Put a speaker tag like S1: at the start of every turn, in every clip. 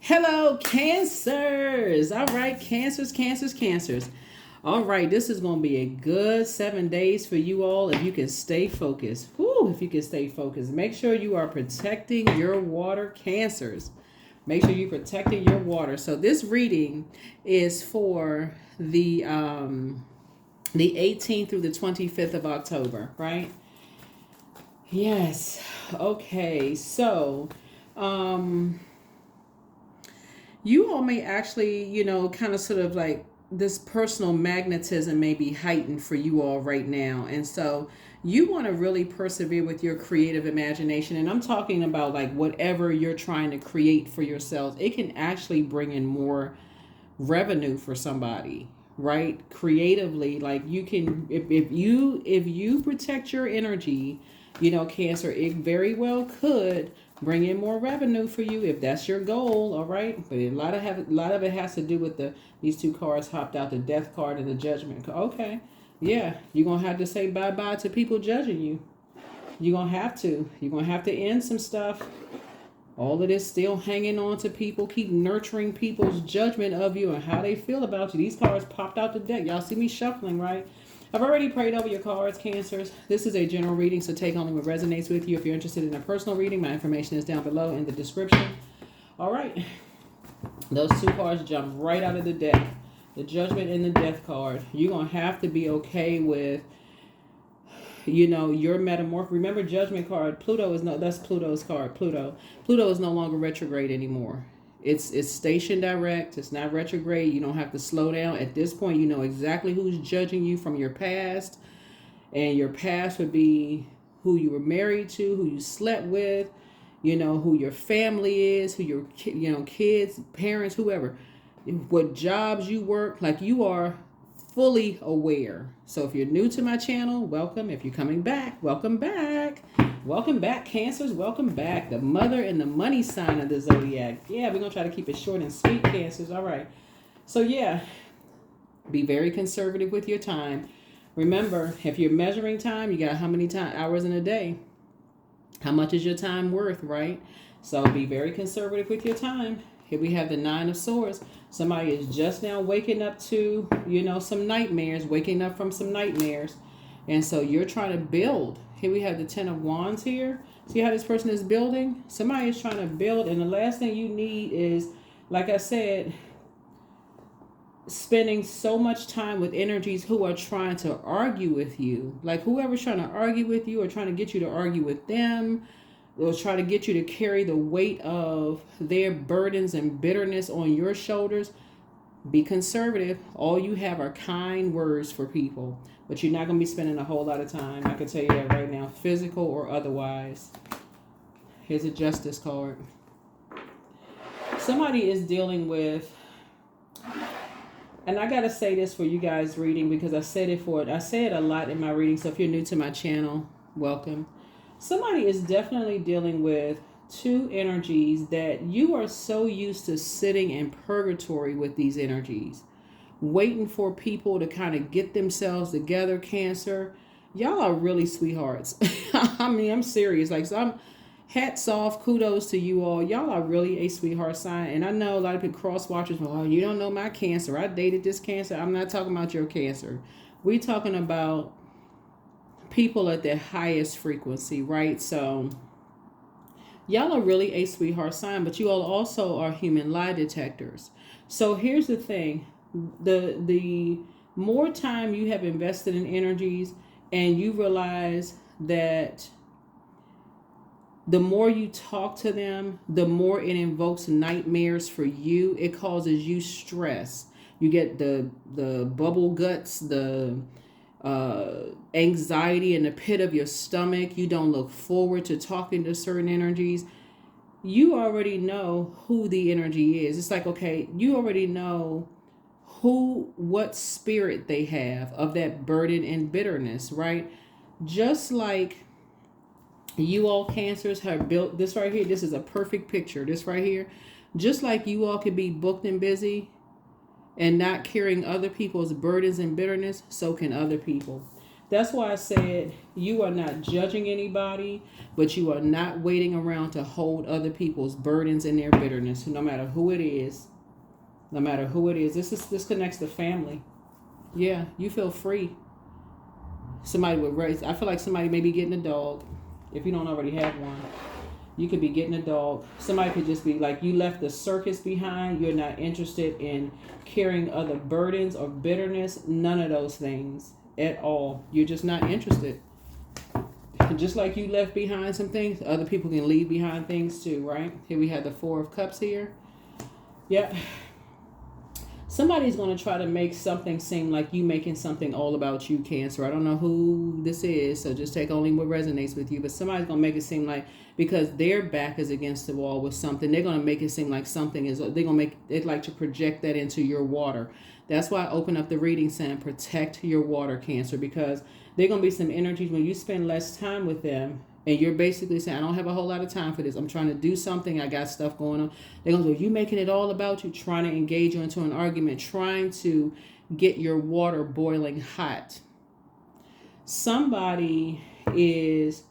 S1: Hello, Cancers. All right, Cancers, Cancers, Cancers. All right, this is going to be a good 7 days for you all if you can stay focused. Whew, if you can stay focused. Make sure you are protecting your water, Cancers. Make sure you're protecting your water. So this reading is for the 18th through the 25th of October, right? Yes. Okay. So, um you all may actually, kind of sort of like this personal magnetism may be heightened for you all right now. And so you want to really persevere with your creative imagination. And I'm talking about like whatever you're trying to create for yourselves, it can actually bring in more revenue for somebody, right? Creatively, like you can, if you protect your energy, Cancer, it very well could bring in more revenue for you if that's your goal. All right, but a lot of it has to do with these two cards hopped out, the death card and the judgment card. Okay, yeah, you're gonna have to say bye bye to people judging you. You're gonna have to end some stuff. All of this still hanging on to people, keep nurturing people's judgment of you and how they feel about you. These cards popped out the deck. Y'all see me shuffling, right? I've already prayed over your cards, Cancers. This is a general reading, so take only what resonates with you. If you're interested in a personal reading, my information is down below in the description. All right. Those two cards jump right out of the deck. The Judgment and the Death card. You're going to have to be okay with your metamorph. Remember, Judgment card, that's Pluto's card. Pluto is no longer retrograde anymore. It's station direct. It's not retrograde. You don't have to slow down. At this point, you know exactly who's judging you from your past. And your past would be who you were married to, who you slept with, who your family is, who your kids, parents, whoever, what jobs you work. Like, you are fully aware. So if you're new to my channel, welcome. If you're coming back, welcome back. Welcome back, Cancers. Welcome back. The mother and the money sign of the zodiac. Yeah, we're going to try to keep it short and sweet, Cancers. All right. So yeah, be very conservative with your time. Remember, if you're measuring time, you got how many hours in a day? How much is your time worth, right? So be very conservative with your time. Here we have the Nine of Swords. Somebody is just now waking up to, some nightmares, waking up from some nightmares. And so you're trying to build. Here we have the Ten of Wands here. See how this person is building? Somebody is trying to build. And the last thing you need is, like I said, spending so much time with energies who are trying to argue with you. Like, whoever's trying to argue with you or trying to get you to argue with them, they'll try to get you to carry the weight of their burdens and bitterness on your shoulders. Be conservative. All you have are kind words for people, but you're not going to be spending a whole lot of time. I can tell you that right now, physical or otherwise. Here's a Justice card. Somebody is dealing with, and I got to say this for you guys reading because I say it a lot in my reading. So if you're new to my channel, welcome. Somebody is definitely dealing with two energies that you are so used to sitting in purgatory with these energies, waiting for people to kind of get themselves together, Cancer. Y'all are really sweethearts. I mean, I'm serious. Like, so I'm hats off, kudos to you all. Y'all are really a sweetheart sign. And I know a lot of people cross watchers, well, you don't know my Cancer. I dated this Cancer. I'm not talking about your Cancer. We talking about people at their highest frequency, right? So y'all are really a sweetheart sign, but you all also are human lie detectors. So here's the thing. The more time you have invested in energies and you realize that the more you talk to them, the more it invokes nightmares for you. It causes you stress. You get the bubble guts, the anxiety in the pit of your stomach. You don't look forward to talking to certain energies. You already know who the energy is. It's like, okay, you already know what spirit they have of that burden and bitterness, right? Just like you all Cancers have built this right here. This is a perfect picture. This right here. Just like you all could be booked and busy and not carrying other people's burdens and bitterness, so can other people. That's why I said you are not judging anybody, but you are not waiting around to hold other people's burdens and their bitterness. No matter who it is, no matter who it is, this connects to family. Yeah, you feel free. Somebody would raise. I feel like somebody may be getting a dog, if you don't already have one. You could be getting a dog. Somebody could just be like, you left the circus behind. You're not interested in carrying other burdens or bitterness. None of those things at all. You're just not interested. Just like you left behind some things, other people can leave behind things too, right? Here we have the Four of Cups here. Yeah. Somebody's going to try to make something seem like you making something all about you, Cancer. I don't know who this is, so just take only what resonates with you. But somebody's going to make it seem like because their back is against the wall with something, they're going to make it seem like something is, they're going to make it like to project that into your water. That's why I open up the reading saying protect your water, Cancer, because there are going to be some energies when you spend less time with them. And you're basically saying, I don't have a whole lot of time for this. I'm trying to do something. I got stuff going on. They're going to go, you making it all about you, trying to engage you into an argument, trying to get your water boiling hot. Somebody is,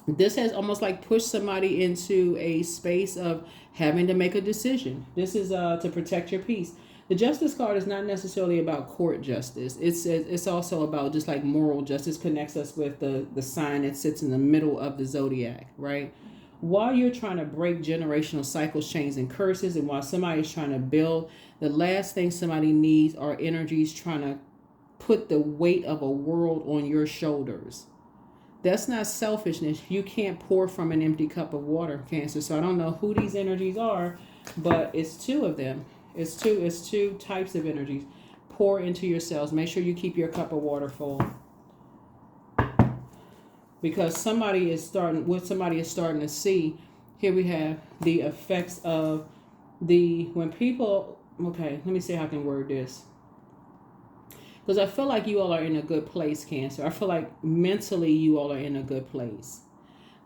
S1: this has almost like pushed somebody into a space of having to make a decision. This is to protect your peace. The Justice card is not necessarily about court justice. It's also about just like moral justice. Connects us with the sign that sits in the middle of the zodiac, right? While you're trying to break generational cycles, chains, and curses, and while somebody's trying to build, the last thing somebody needs are energies trying to put the weight of a world on your shoulders. That's not selfishness. You can't pour from an empty cup of water, Cancer. So I don't know who these energies are, but it's two of them. It's two types of energies. Pour into yourselves. Make sure you keep your cup of water full. Because somebody is starting to see. Here we have the effects of when people, okay, let me see how I can word this. Because I feel like you all are in a good place, Cancer. I feel like mentally you all are in a good place.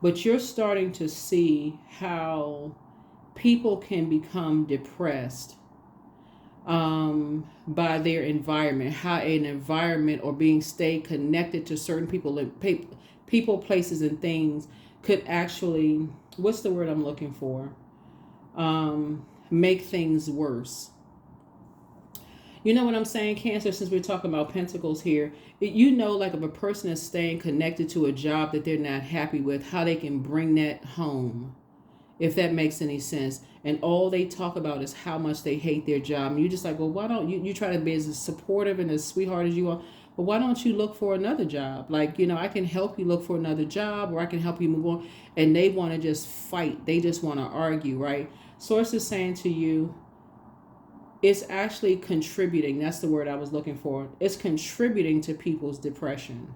S1: But you're starting to see how people can become depressed by their environment, how an environment or stay connected to certain people, places, and things could actually, what's the word I'm looking for? Make things worse. You know what I'm saying, Cancer, since we're talking about pentacles here, like if a person is staying connected to a job that they're not happy with, how they can bring that home. If that makes any sense. And all they talk about is how much they hate their job. And you're just like, well, why don't you try to be as supportive and as sweetheart as you are, but why don't you look for another job? Like, I can help you look for another job, or I can help you move on. And they want to just fight. They just want to argue, right? Source is saying to you, it's actually contributing. That's the word I was looking for. It's contributing to people's depression.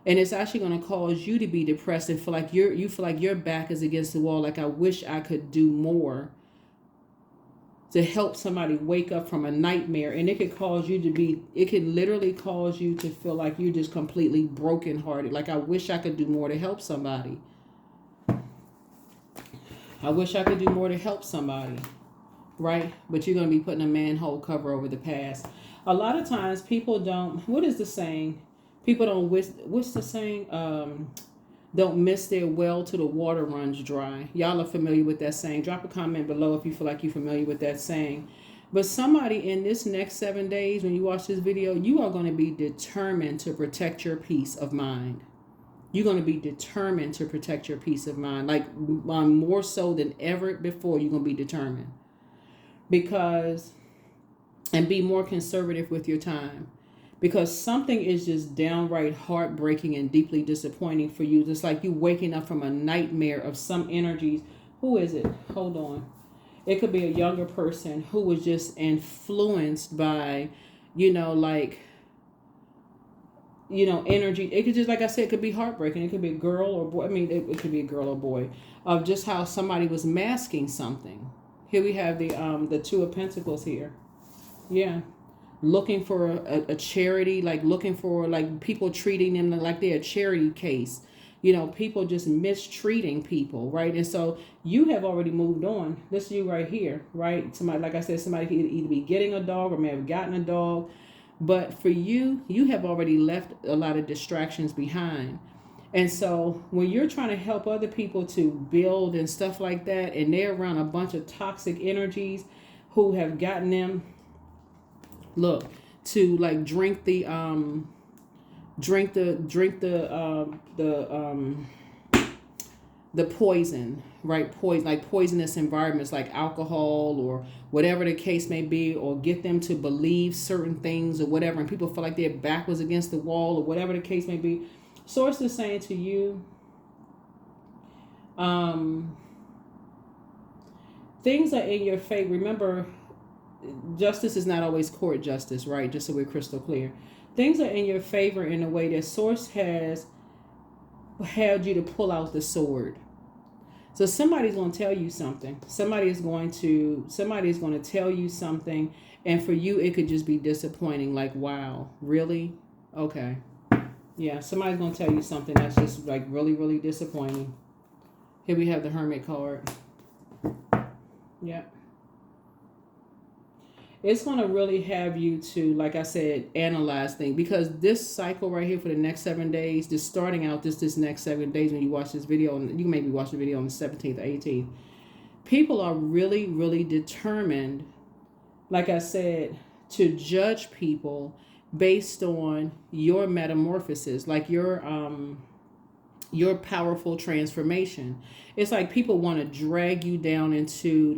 S1: And it's actually going to cause you to be depressed and feel like you feel like your back is against the wall. Like, I wish I could do more to help somebody wake up from a nightmare. And it could literally cause you to feel like you're just completely brokenhearted. Like, I wish I could do more to help somebody. I wish I could do more to help somebody. Right? But you're going to be putting a manhole cover over the past. A lot of times people don't, what is the saying? People don't what's the saying? Don't miss their well till the water runs dry. Y'all are familiar with that saying. Drop a comment below if you feel like you're familiar with that saying. But somebody in this next 7 days, when you watch this video, you are going to be determined to protect your peace of mind. You're going to be determined to protect your peace of mind. Like, more so than ever before, you're going to be determined. And be more conservative with your time. Because something is just downright heartbreaking and deeply disappointing for you. Just like you waking up from a nightmare of some energies. Who is it? Hold on. It could be a younger person who was just influenced by, energy. It could just, like I said, it could be heartbreaking. It could be a girl or boy. I mean, it could be a girl or boy. Of just how somebody was masking something. Here we have the Two of Pentacles here. Yeah. Looking for a charity, like looking for like people treating them like they're a charity case. People just mistreating people, right? And so you have already moved on. This is you right here, right? Somebody, like I said, somebody could either be getting a dog or may have gotten a dog. But for you, you have already left a lot of distractions behind. And so when you're trying to help other people to build and stuff like that, and they're around a bunch of toxic energies who have gotten them, look, to like the poison, right? Poison, like poisonous environments like alcohol or whatever the case may be, or get them to believe certain things or whatever, and people feel like their back was against the wall or whatever the case may be. Source is saying to you, things are in your favor. Remember, justice is not always court justice, right? Just so we're crystal clear. Things are in your favor in a way that Source has had you to pull out the sword. So somebody's going to tell you something. Somebody is going to tell you something, and for you it could just be disappointing. Like, wow, really? Okay. Yeah, somebody's going to tell you something that's just like really, really disappointing. Here we have the Hermit card. Yeah. It's going to really have you to, like I said, analyze things, because this cycle right here for the next 7 days, just starting out this next 7 days when you watch this video, and you maybe watch the video on the 17th or 18th, people are really, really determined, like I said, to judge people based on your metamorphosis, like your powerful transformation. It's like people want to drag you down into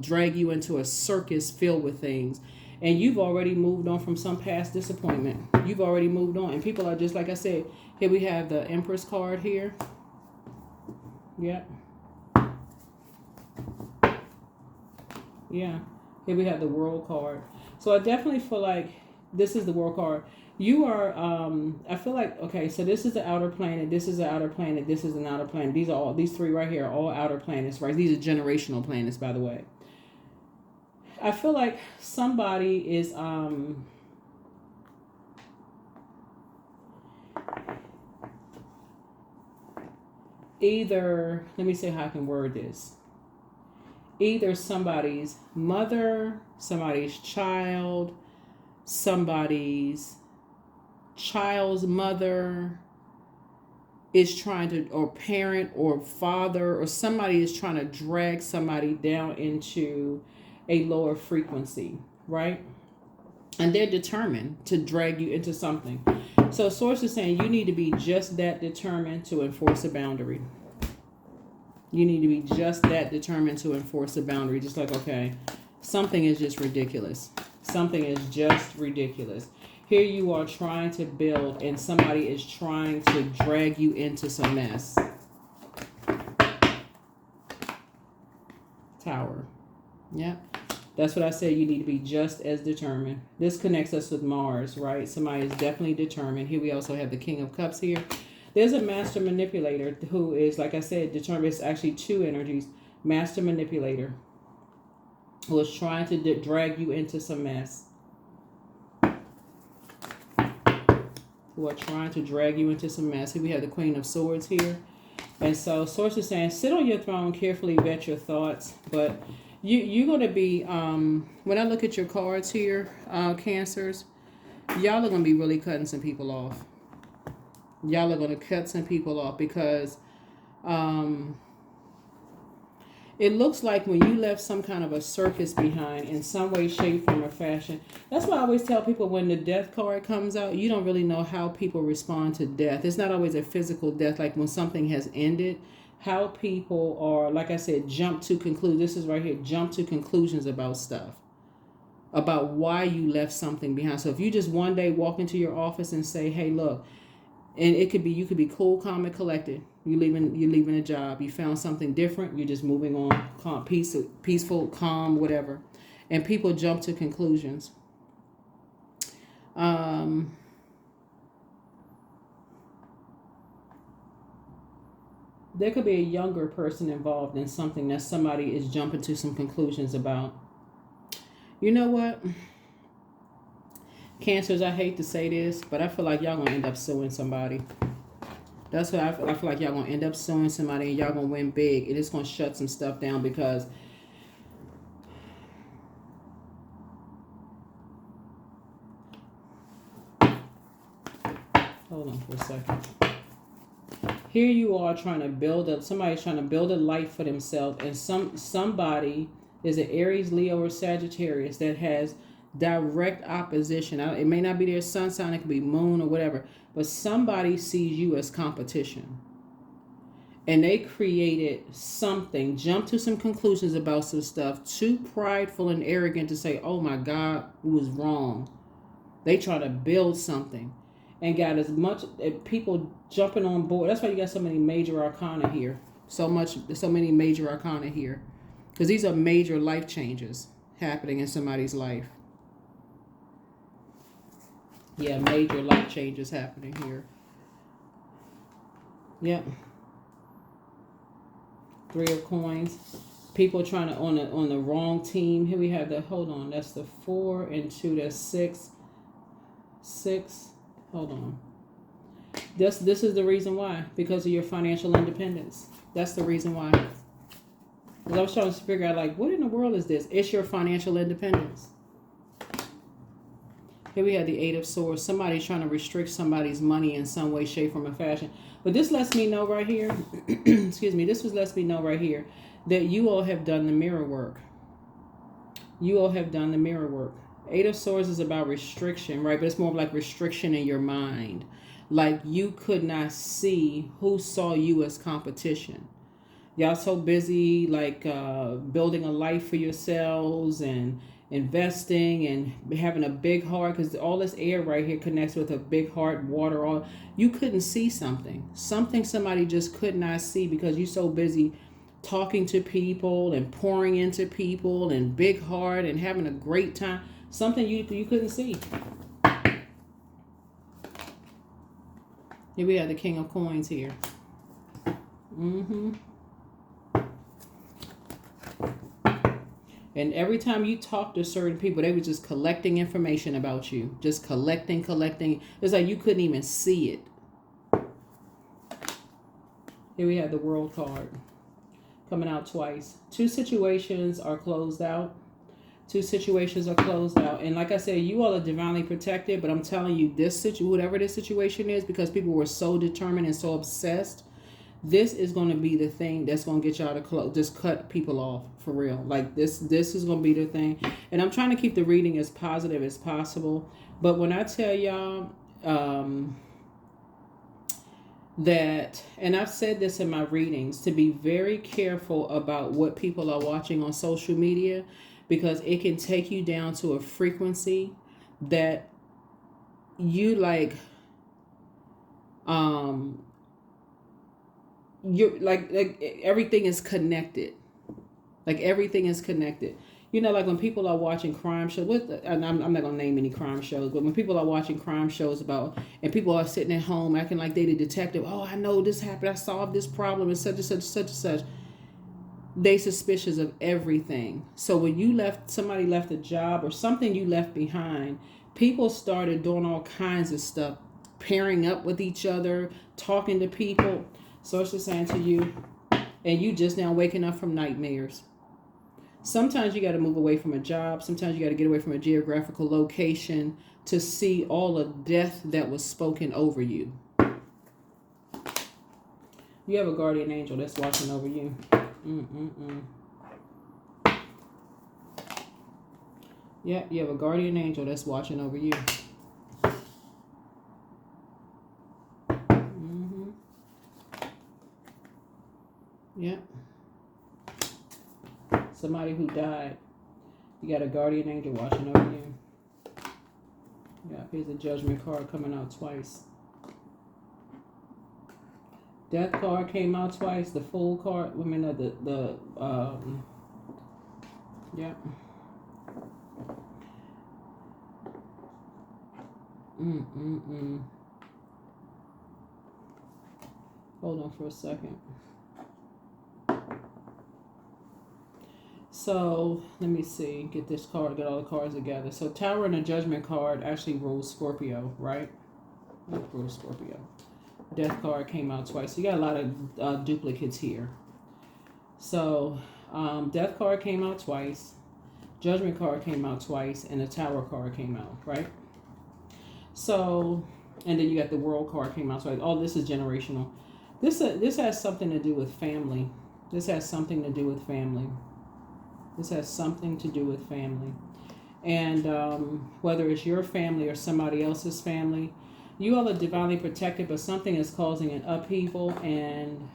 S1: drag you into a circus filled with things, and you've already moved on from some past disappointment. You've already moved on, and people are just, like I said, here we have the Empress card here. Yep. Yeah. Here we have the World card. So I definitely feel like this is the World card. You are, I feel like, okay, so this is the outer planet, this is the outer planet, this is an outer planet. These three right here are all outer planets, right? These are generational planets, by the way. I feel like somebody is, either, let me see how I can word this. Either somebody's mother, somebody's child, somebody's child's mother is trying to, or parent or father, or somebody is trying to drag somebody down into a lower frequency, right? And they're determined to drag you into something. So Source is saying you need to be just that determined to enforce a boundary. You need to be just that determined to enforce a boundary. Just like, okay, something is just ridiculous. Something is just ridiculous. Here you are trying to build, and somebody is trying to drag you into some mess. Tower. Yeah. That's what I said. You need to be just as determined. This connects us with Mars, right? Somebody is definitely determined. Here we also have the King of Cups here. There's a master manipulator who is, like I said, determined. It's actually two energies. Master manipulator who is trying to drag you into some mess. Who are trying to drag you into some mess. Here we have the Queen of Swords here. And so Source is saying, sit on your throne, carefully vet your thoughts. But you're going to be, when I look at your cards here, Cancers, y'all are going to be really cutting some people off. Y'all are going to cut some people off because it looks like when you left some kind of a circus behind in some way, shape, form, or fashion. That's why I always tell people when the death card comes out, you don't really know how people respond to death. It's not always a physical death, like when something has ended. How people are, like I said, jump to conclude. This is right here, jump to conclusions about stuff. About why you left something behind. So if you just one day walk into your office and say, hey, look, and it could be, you could be cool, calm, and collected. You're leaving a job. You found something different. You're just moving on, calm, peaceful, calm, whatever. And people jump to conclusions. There could be a younger person involved in something that somebody is jumping to some conclusions about. You know what? Cancers, I hate to say this, but I feel like y'all gonna end up suing somebody. That's what I feel like y'all gonna end up suing somebody, and y'all gonna win big, and it's gonna shut some stuff down because Hold on for a second. Here you are trying to build up. Somebody's trying to build a life for themselves, and somebody is an Aries, Leo, or Sagittarius that has direct opposition. It may not be their sun sign, it could be moon or whatever, but somebody sees you as competition. And they created something, jumped to some conclusions about some stuff, too prideful and arrogant to say, oh my God, it was wrong. They try to build something and got as much people jumping on board. That's why you got so many major arcana here. So many major arcana here. Because these are major life changes happening in somebody's life. Yeah, major life changes happening here. Yep. 3 of coins. People trying to on the wrong team. Here we have the, hold on, that's the 4 and 2, that's 6. 6. Hold on. This is the reason why. Because of your financial independence. That's the reason why. Because I was trying to figure out, like, what in the world is this? It's your financial independence. Here we have the 8 of Swords. Somebody's trying to restrict somebody's money in some way, shape, form, or fashion. But this lets me know right here, excuse me, lets me know right here that you all have done the mirror work. You all have done the mirror work. 8 of Swords is about restriction, right? But it's more like restriction in your mind. Like you could not see who saw you as competition. Y'all so busy like building a life for yourselves and investing and having a big heart, because all this air right here connects with a big heart, water, all. You couldn't see something somebody just could not see because you're so busy talking to people and pouring into people and big heart and having a great time. Something you couldn't see. Here we have the King of Coins here. And every time you talk to certain people, they were just collecting information about you. Just collecting. It's like you couldn't even see it. Here we have the World card. Coming out twice. 2 situations are closed out. 2 situations are closed out. And like I said, you all are divinely protected. But I'm telling you, whatever this situation is, because people were so determined and so obsessed, this is going to be the thing that's going to get y'all to just cut people off for real. Like this is going to be the thing. And I'm trying to keep the reading as positive as possible. But when I tell y'all that, and I've said this in my readings, to be very careful about what people are watching on social media, because it can take you down to a frequency that you like, you're like everything is connected. Like everything is connected. You know, like when people are watching crime shows, and I'm not going to name any crime shows, but when people are watching crime shows and people are sitting at home acting like they the detective, oh, I know this happened, I solved this problem, and such and such, such and such. They suspicious of everything. So when somebody left a job or something you left behind, people started doing all kinds of stuff, pairing up with each other, talking to people. So it's just saying to you, and you just now waking up from nightmares. Sometimes you got to move away from a job. Sometimes you got to get away from a geographical location to see all the death that was spoken over you. You have a guardian angel that's watching over you. Yeah, you have a guardian angel that's watching over you. Yeah. Somebody who died. You got a guardian angel watching over you. Yeah, here's a judgment card coming out twice. Death card came out twice. The Fool card. I mean, yeah. Hold on for a second. So, let me see. Get this card, get all the cards together. So, Tower and the Judgment card actually rules Scorpio, right? It rules Scorpio. Death card came out twice. So, you got a lot of duplicates here. So, Death card came out twice. Judgment card came out twice. And the Tower card came out, right? So, And then you got the World card came out. So like, oh, this is generational. This has something to do with family. This has something to do with family. This has something to do with family. And whether it's your family or somebody else's family, you all are divinely protected, but something is causing an upheaval. And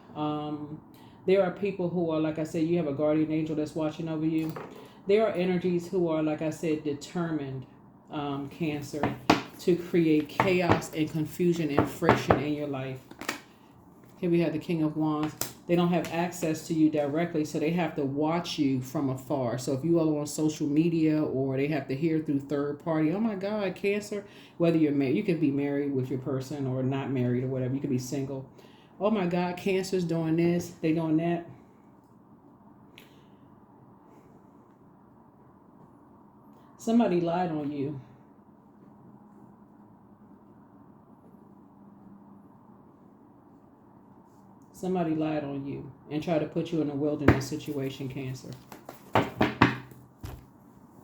S1: there are people who are, like I said, you have a guardian angel that's watching over you. There are energies who are, like I said, determined, Cancer, to create chaos and confusion and friction in your life. Here we have the King of Wands. They don't have access to you directly, so they have to watch you from afar. So if you all are on social media, or they have to hear through third party, oh my God, Cancer, whether you're married, you could be married with your person or not married or whatever. You could be single. Oh my God, Cancer's doing this, they doing that. Somebody lied on you. Somebody lied on you and tried to put you in a wilderness situation, Cancer.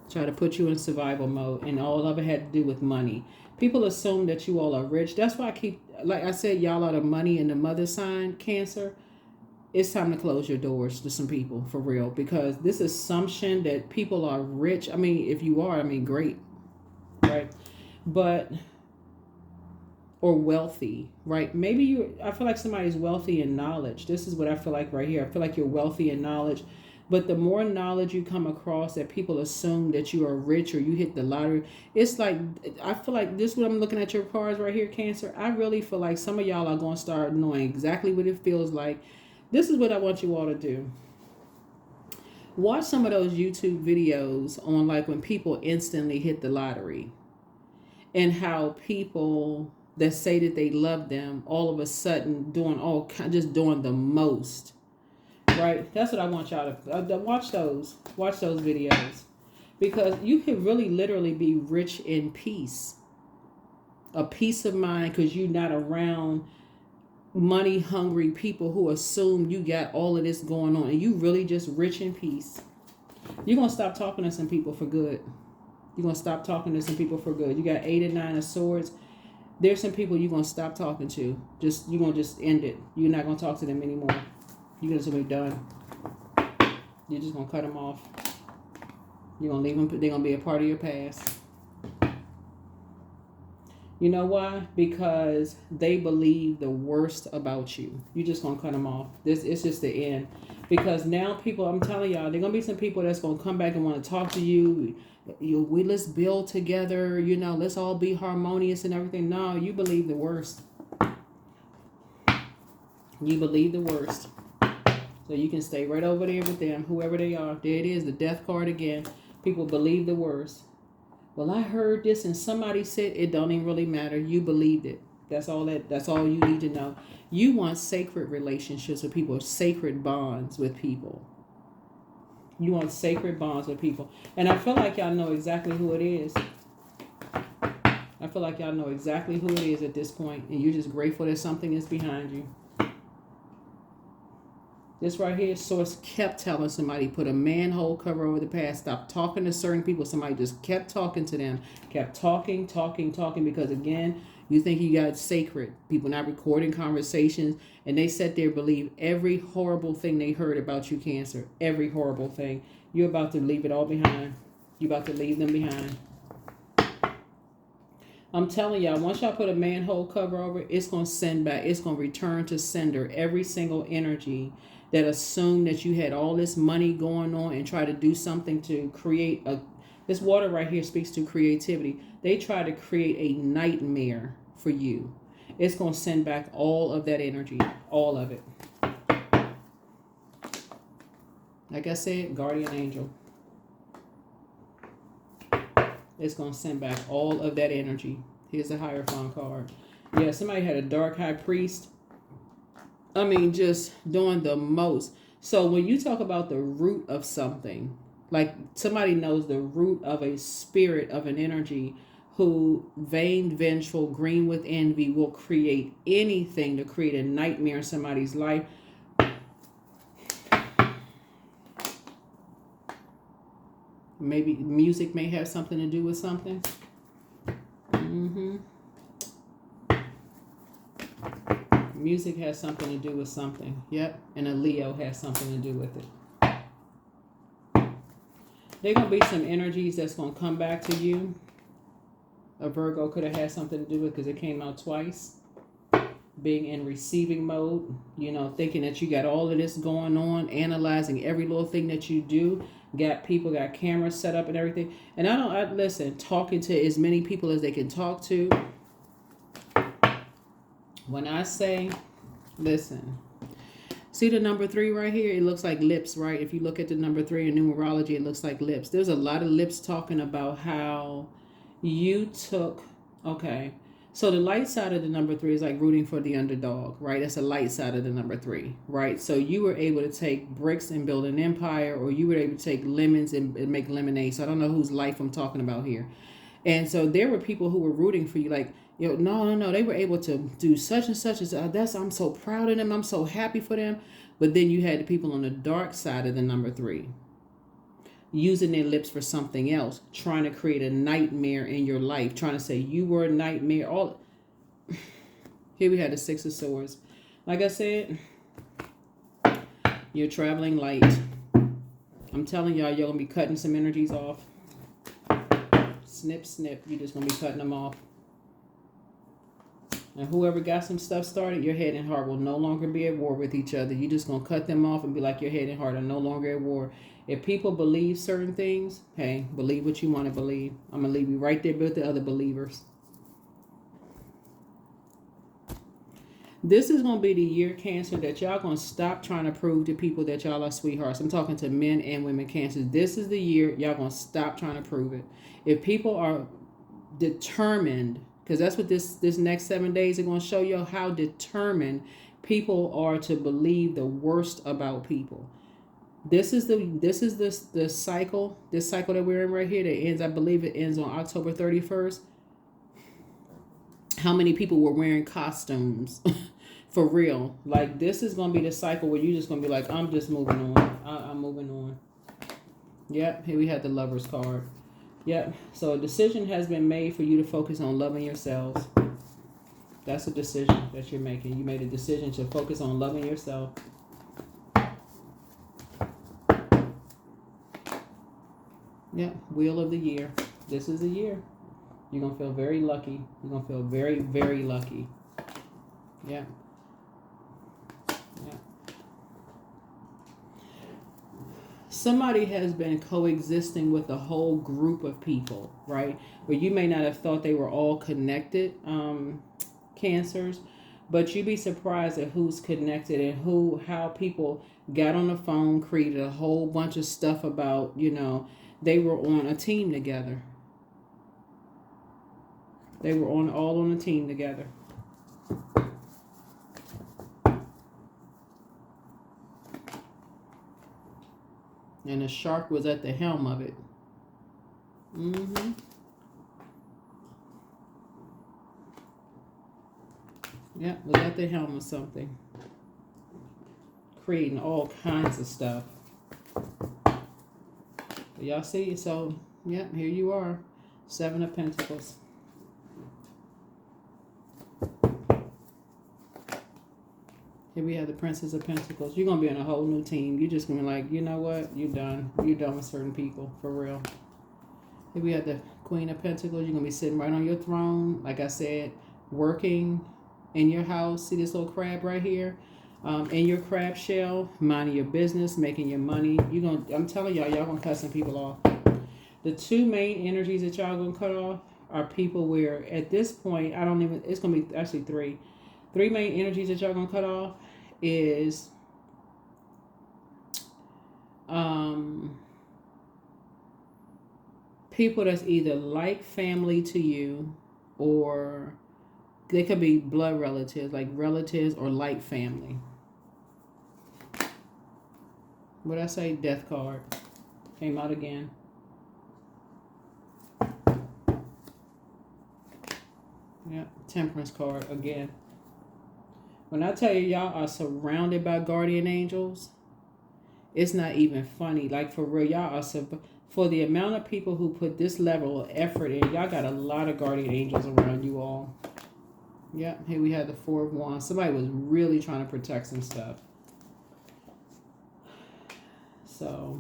S1: Try to put you in survival mode, and all of it had to do with money. People assume that you all are rich. That's why I keep, like I said, y'all are the money in the mother sign, Cancer. It's time to close your doors to some people, for real, because this assumption that people are rich, I mean, if you are, I mean, great, right? But, or wealthy, right? Maybe I feel like somebody's wealthy in knowledge. This is what I feel like right here. I feel like you're wealthy in knowledge. But the more knowledge you come across, that people assume that you are rich or you hit the lottery. It's like, I feel like this is what I'm looking at your cards right here, Cancer. I really feel like some of y'all are going to start knowing exactly what it feels like. This is what I want you all to do. Watch some of those YouTube videos on like when people instantly hit the lottery, and how people that say that they love them all of a sudden just doing the most, right? That's what I want y'all to watch those videos, because you can really literally be rich in peace, a peace of mind, because you're not around money hungry people who assume you got all of this going on, and you really just rich in peace. You're gonna stop talking to some people for good. You're gonna stop talking to some people for good. You got 8 and 9 of swords. There's some people you're gonna stop talking to. You're gonna just end it. You're not gonna talk to them anymore. You're just gonna be done. You're just gonna cut them off. You're gonna leave them. They're gonna be a part of your past. You know why? Because they believe the worst about you. You're just gonna cut them off. It's just the end. Because now people, I'm telling y'all, there gonna be some people that's gonna come back and want to talk to you. Let's build together. Let's all be harmonious and everything. No, you believe the worst. You believe the worst. So you can stay right over there with them, whoever they are. There it is, the death card again. People believe the worst. Well, I heard this and somebody said, it don't even really matter. You believed it. That's all you need to know. You want sacred relationships with people, sacred bonds with people. You want sacred bonds with people. And I feel like y'all know exactly who it is. I feel like y'all know exactly who it is at this point, and you're just grateful that something is behind you. This right here, Source kept telling somebody, put a manhole cover over the past. Stop talking to certain people. Somebody just kept talking to them. Kept talking, because again, you think you got sacred. People not recording conversations, and they sat there believe every horrible thing they heard about you, Cancer. Every horrible thing. You're about to leave it all behind. You're about to leave them behind. I'm telling y'all, once y'all put a manhole cover over it, it's going to send back. It's going to return to sender every single energy that assumed that you had all this money going on and try to do something to create this water right here speaks to creativity. They try to create a nightmare for you. It's going to send back all of that energy, all of it. Like I said, guardian angel. It's going to send back all of that energy. Here's the Hierophant card. Yeah, somebody had a dark high priest. I mean, just doing the most. So when you talk about the root of something, like somebody knows the root of a spirit, of an energy, who vain, vengeful, green with envy, will create anything to create a nightmare in somebody's life. Maybe music may have something to do with something. Music has something to do with something. Yep. And a Leo has something to do with it. There going to be some energies that's going to come back to you. A Virgo could have had something to do with it because it came out twice. Being in receiving mode, you know, thinking that you got all of this going on, analyzing every little thing that you do. Got people, got cameras set up and everything. And listen, talking to as many people as they can talk to. When I say, listen, see the number 3 right here? It looks like lips, right? If you look at the number 3 in numerology, it looks like lips. There's a lot of lips talking about how you took, okay. So the light side of the number 3 is like rooting for the underdog, right? That's a light side of the number 3, right? So you were able to take bricks and build an empire, or you were able to take lemons and make lemonade. So I don't know whose life I'm talking about here. And so there were people who were rooting for you, like, you know, no. They were able to do such and such. I'm so proud of them. I'm so happy for them. But then you had the people on the dark side of the number 3. Using their lips for something else, trying to create a nightmare in your life, trying to say you were a nightmare. All here we had the 6 of Swords. Like I said, you're traveling light. I'm telling y'all, you're gonna be cutting some energies off. Snip, snip. You're just gonna be cutting them off. And whoever got some stuff started, your head and heart will no longer be at war with each other. You're just gonna cut them off and be like, your head and heart are no longer at war. If people believe certain things, hey, believe what you want to believe. I'm going to leave you right there with the other believers. This is going to be the year, Cancer, that y'all going to stop trying to prove to people that y'all are sweethearts. I'm talking to men and women, Cancer. This is the year y'all going to stop trying to prove it. If people are determined, because that's what this next 7 days are going to show you, how determined people are to believe the worst about people. This is the cycle that we're in right here that ends, I believe it ends on October 31st. How many people were wearing costumes for real? Like, this is going to be the cycle where you're just going to be like, I'm just moving on. I'm moving on. Yep, here we have the Lover's card. Yep, so a decision has been made for you to focus on loving yourselves. That's a decision that you're making. You made a decision to focus on loving yourself. Yeah, Wheel of the Year. This is the year. You're going to feel very lucky. You're going to feel very, very lucky. Yeah. Yeah. Somebody has been coexisting with a whole group of people, right? Where you may not have thought they were all connected, Cancers, but you'd be surprised at who's connected and how people got on the phone, created a whole bunch of stuff about, you know, they were on a team together. They were all on a team together. And the shark was at the helm of it. Mm-hmm. Yeah, was at the helm of something. Creating all kinds of stuff. Y'all see? So, yeah, here you are. 7 of Pentacles. Here we have the Princess of Pentacles. You're going to be on a whole new team. You're just going to be like, you know what? You're done. You're done with certain people. For real. Here we have the Queen of Pentacles. You're going to be sitting right on your throne. Like I said, working in your house. See this little crab right here? In your crab shell, minding your business, making your money. I'm telling y'all gonna cut some people off. The 2 main energies that y'all gonna cut off are people where at this point, it's gonna be actually 3. 3 main energies that y'all gonna cut off is people that's either like family to you, or they could be blood relatives, like relatives or like family. What I say? Death card. Came out again. Yeah, Temperance card again. When I tell you y'all are surrounded by guardian angels, it's not even funny. Like, for real, y'all are for the amount of people who put this level of effort in, y'all got a lot of guardian angels around you all. Yep, here we had the Four of Wands. Somebody was really trying to protect some stuff. So,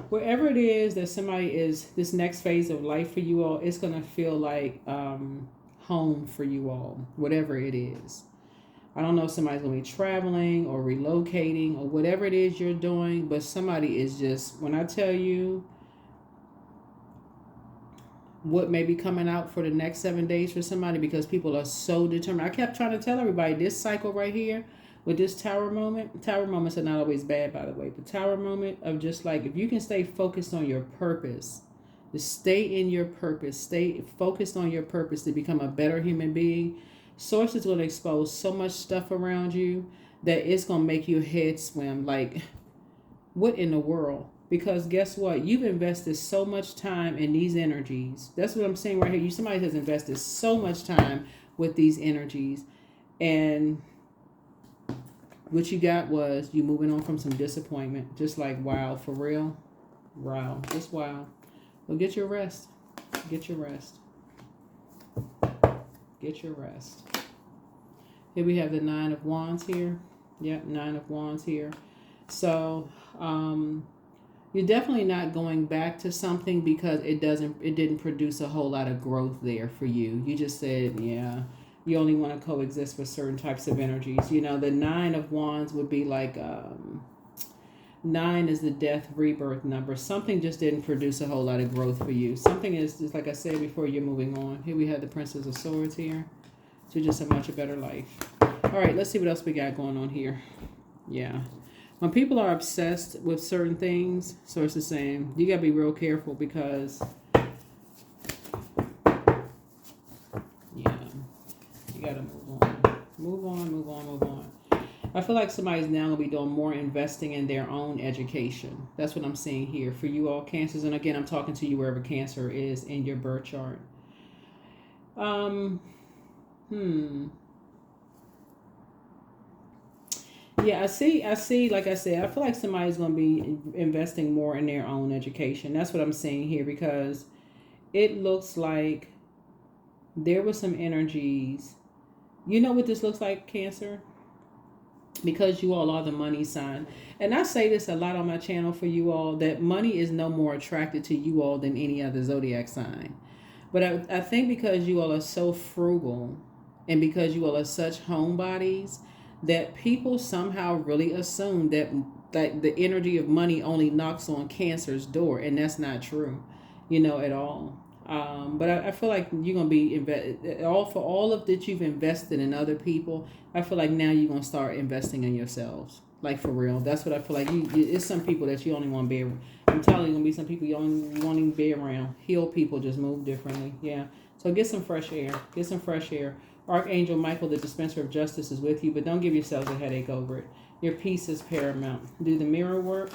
S1: wherever it is that somebody is, this next phase of life for you all, it's going to feel like home for you all, whatever it is. I don't know if somebody's going to be traveling or relocating or whatever it is you're doing, but somebody is just, when I tell you what may be coming out for the next 7 days for somebody, because people are so determined. I kept trying to tell everybody this cycle right here with this tower moments are not always bad, by the way, but tower moment of just like, if you can stay focused on your purpose, to stay in your purpose, stay focused on your purpose to become a better human being, Source is going to expose so much stuff around you that it's going to make your head swim. Like, what in the world? Because guess what? You've invested so much time in these energies. That's what I'm saying right here. Somebody has invested so much time with these energies. And what you got was you moving on from some disappointment. Just like, wow, for real? Wow. Just wow. Well, get your rest. Get your rest. Get your rest. Here we have the Nine of Wands here. Yep, Nine of Wands here. So, you're definitely not going back to something because it didn't produce a whole lot of growth there for you. You just said, yeah, you only want to coexist with certain types of energies. You know, the Nine of Wands would be like, 9 is the death rebirth number. Something just didn't produce a whole lot of growth for you. Something is, just like I said before, you're moving on. Here we have the Princess of Swords here. To just a much better life. All right, let's see what else we got going on here. Yeah. When people are obsessed with certain things, so it's the same. You got to be real careful because, yeah, you got to move on. Move on, move on, move on. I feel like somebody's now going to be doing more investing in their own education. That's what I'm seeing here. For you all Cancers, and again, I'm talking to you wherever Cancer is in your birth chart. Yeah, I see, like I said, I feel like somebody's going to be investing more in their own education. That's what I'm seeing here because it looks like there were some energies. You know what this looks like, Cancer? Because you all are the money sign. And I say this a lot on my channel for you all, that money is no more attracted to you all than any other zodiac sign. But I think because you all are so frugal and because you all are such homebodies, that people somehow really assume that the energy of money only knocks on Cancer's door, and that's not true, at all. But I feel like you're gonna be for all of that you've invested in other people. I feel like now you're gonna start investing in yourselves, like for real. That's what I feel like. It's some people that you only want to be. I'm telling you, gonna be some people you only want to be around. Heal people, just move differently. Yeah. So get some fresh air. Get some fresh air. Archangel Michael, the dispenser of justice, is with you, but don't give yourselves a headache over it. Your peace is paramount. Do the mirror work.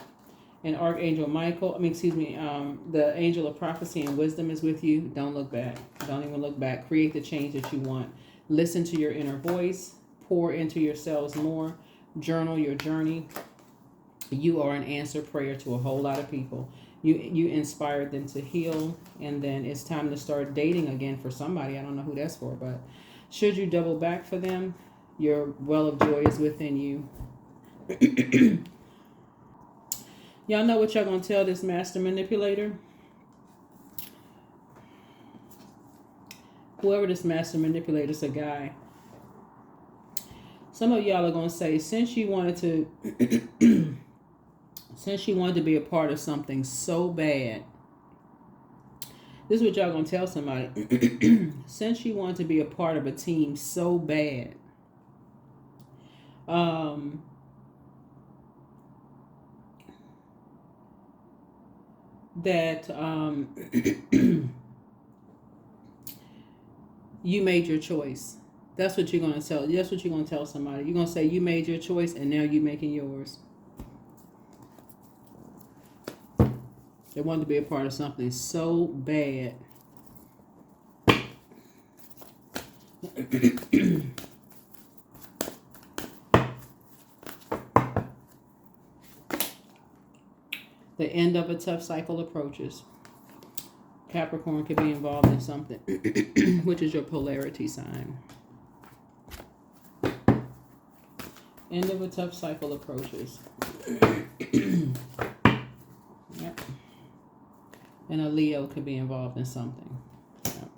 S1: And Archangel Michael, the angel of prophecy and wisdom is with you. Don't look back. Don't even look back. Create the change that you want. Listen to your inner voice. Pour into yourselves more. Journal your journey. You are an answered prayer to a whole lot of people. You inspired them to heal, and then it's time to start dating again for somebody. I don't know who that's for, but should you double back for them, your well of joy is within you. Y'all know what y'all gonna tell this master manipulator? Whoever this master manipulator is, a guy. Some of y'all are gonna say, since you wanted to be a part of something so bad, this is what y'all gonna tell somebody. Since you wanted to be a part of a team so bad, that you made your choice. That's what you're gonna tell. That's what you're gonna tell somebody. You're gonna say you made your choice, and now you're making yours. They wanted to be a part of something so bad. The end of a tough cycle approaches. Capricorn could be involved in something, which is your polarity sign. End of a tough cycle approaches. Yep. And a Leo could be involved in something. Yep.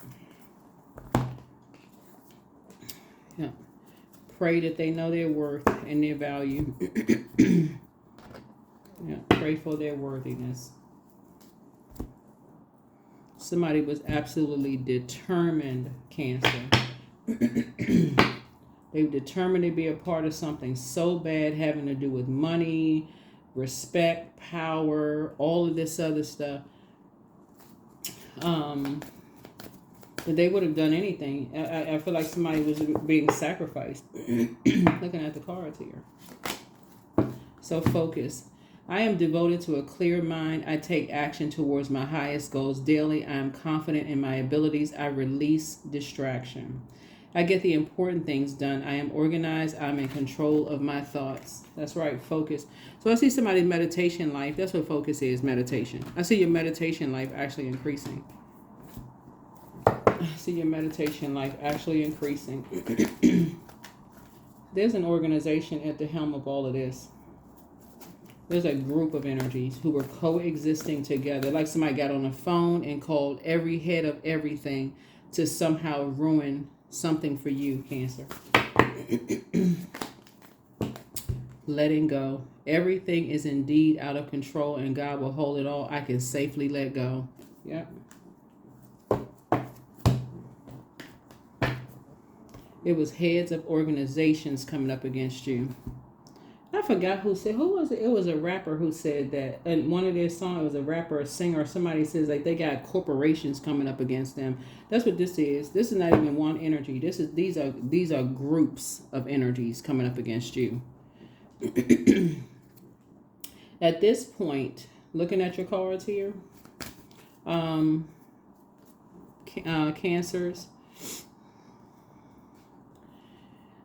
S1: Yep. Pray that they know their worth and their value. Yeah, pray for their worthiness. Somebody was absolutely determined, Cancer. They were determined to be a part of something so bad, having to do with money, respect, power, all of this other stuff. That they would have done anything. I feel like somebody was being sacrificed. Looking at the cards here. So focus. I am devoted to a clear mind. I take action towards my highest goals daily. I am confident in my abilities. I release distraction. I get the important things done. I am organized. I'm in control of my thoughts. That's right, focus. So I see somebody's meditation life. That's what focus is, meditation. I see your meditation life actually increasing. I see your meditation life actually increasing. There's an organization at the helm of all of this. There's a group of energies who were coexisting together. Like somebody got on the phone and called every head of everything to somehow ruin something for you, Cancer. Letting go. Everything is indeed out of control and God will hold it all. I can safely let go. Yep. It was heads of organizations coming up against you. I forgot who said, who was it? It was a rapper who said that. And one of their songs, it was a rapper, a singer, or somebody says like they got corporations coming up against them. That's what this is. This is not even one energy. These are groups of energies coming up against you. At this point, looking at your cards here, Cancers,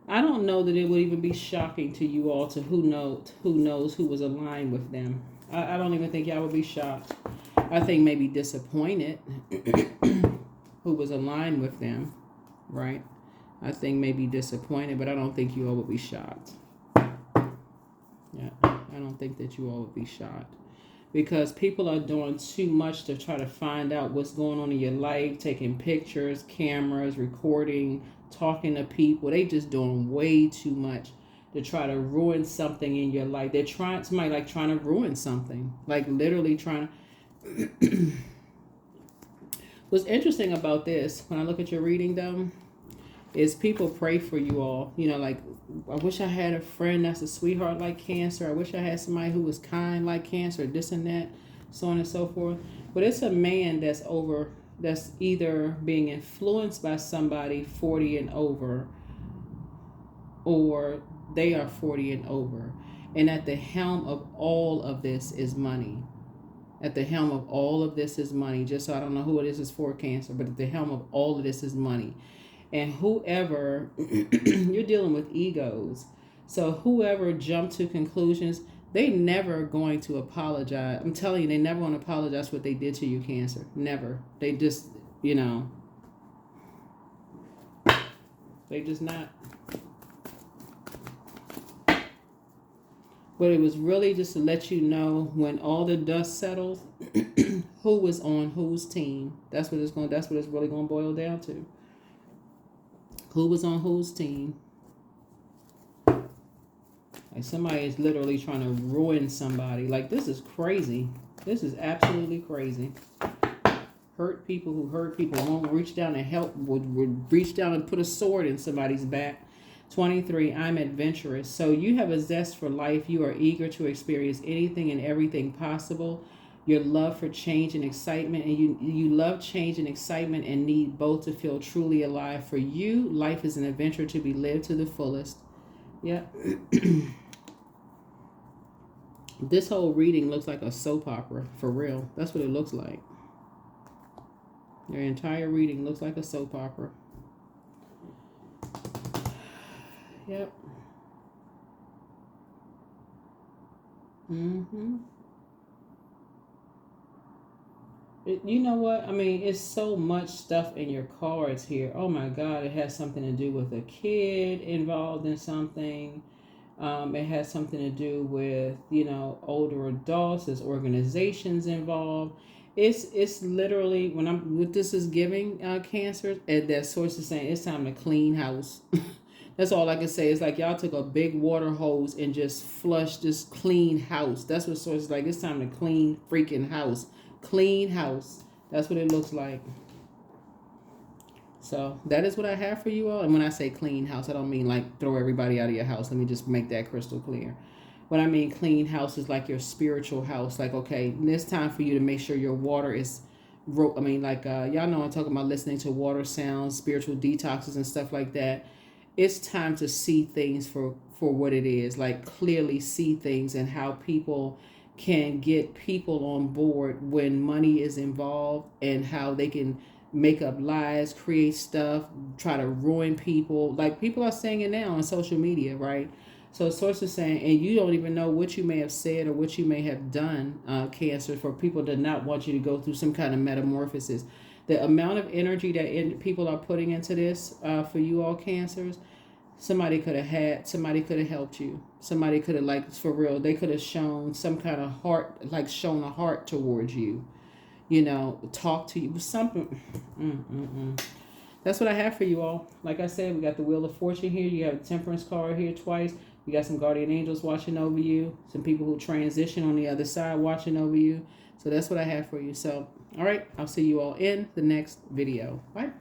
S1: I don't know that it would even be shocking to you all to who knows who was aligned with them. I don't even think y'all would be shocked. I think maybe disappointed who was aligned with them, right? I think maybe disappointed, but I don't think you all would be shocked. Yeah, I don't think that you all would be shocked. Because people are doing too much to try to find out what's going on in your life, taking pictures, cameras, recording, talking to people. They just doing way too much to try to ruin something in your life. They're trying to ruin something, like literally trying to. What's interesting about this, when I look at your reading though, is people pray for you all. You know, like, I wish I had a friend that's a sweetheart like Cancer. I wish I had somebody who was kind like Cancer, this and that, so on and so forth. But it's a man that's either being influenced by somebody 40 and over, or they are 40 and over. And at the helm of all of this is money. At the helm of all of this is money. Just so I don't know who it is for Cancer, but at the helm of all of this is money. And whoever, you're dealing with egos. So whoever jumped to conclusions, they never going to apologize. I'm telling you, they never want to apologize for what they did to you, Cancer. Never. They just, they just not. But it was really just to let you know, when all the dust settles, who was on whose team. That's what it's really going to boil down to. Who was on whose team? Like somebody is literally trying to ruin somebody. Like, this is crazy. This is absolutely crazy. Hurt people who hurt people, won't reach down and help, would reach down and put a sword in somebody's back. 23, I'm adventurous. So you have a zest for life. You are eager to experience anything and everything possible. Your love for change and excitement, and you love change and excitement and need both to feel truly alive. For you, life is an adventure to be lived to the fullest. Yeah. This whole reading looks like a soap opera, for real. That's what it looks like. Your entire reading looks like a soap opera. Yep. You know what? I mean, it's so much stuff in your cards here. Oh my God, it has something to do with a kid involved in something. It has something to do with, you know, older adults. There's organizations involved. It's literally when I'm what this is giving cancer. And that source is saying it's time to clean house. That's all I can say. It's like y'all took a big water hose and just flushed this clean house. That's what source is like. It's time to clean freaking house. Clean house. That's what it looks like. So that is what I have for you all. And when I say clean house, I don't mean like throw everybody out of your house. Let me just make that crystal clear. What I mean clean house is like your spiritual house. Like, okay, it's time for you to make sure your water is y'all know I'm talking about listening to water sounds, spiritual detoxes and stuff like that. It's time to see things for what it is. Like clearly see things and how people can get people on board when money is involved, and how they can make up lies, create stuff, try to ruin people. Like people are saying it now on social media, right? So source is saying, and you don't even know what you may have said or what you may have done, Cancer, for people to not want you to go through some kind of metamorphosis. The amount of energy that people are putting into this for you all Cancers, somebody could have helped you. Somebody could have, like, for real, they could have shown some kind of heart, like shown a heart towards you, you know, talk to you, something. That's what I have for you all. Like I said, we got the Wheel of Fortune here. You have a Temperance card here twice. You got some guardian angels watching over you. Some people who transition on the other side watching over you. So that's what I have for you. So, all right, I'll see you all in the next video. Bye.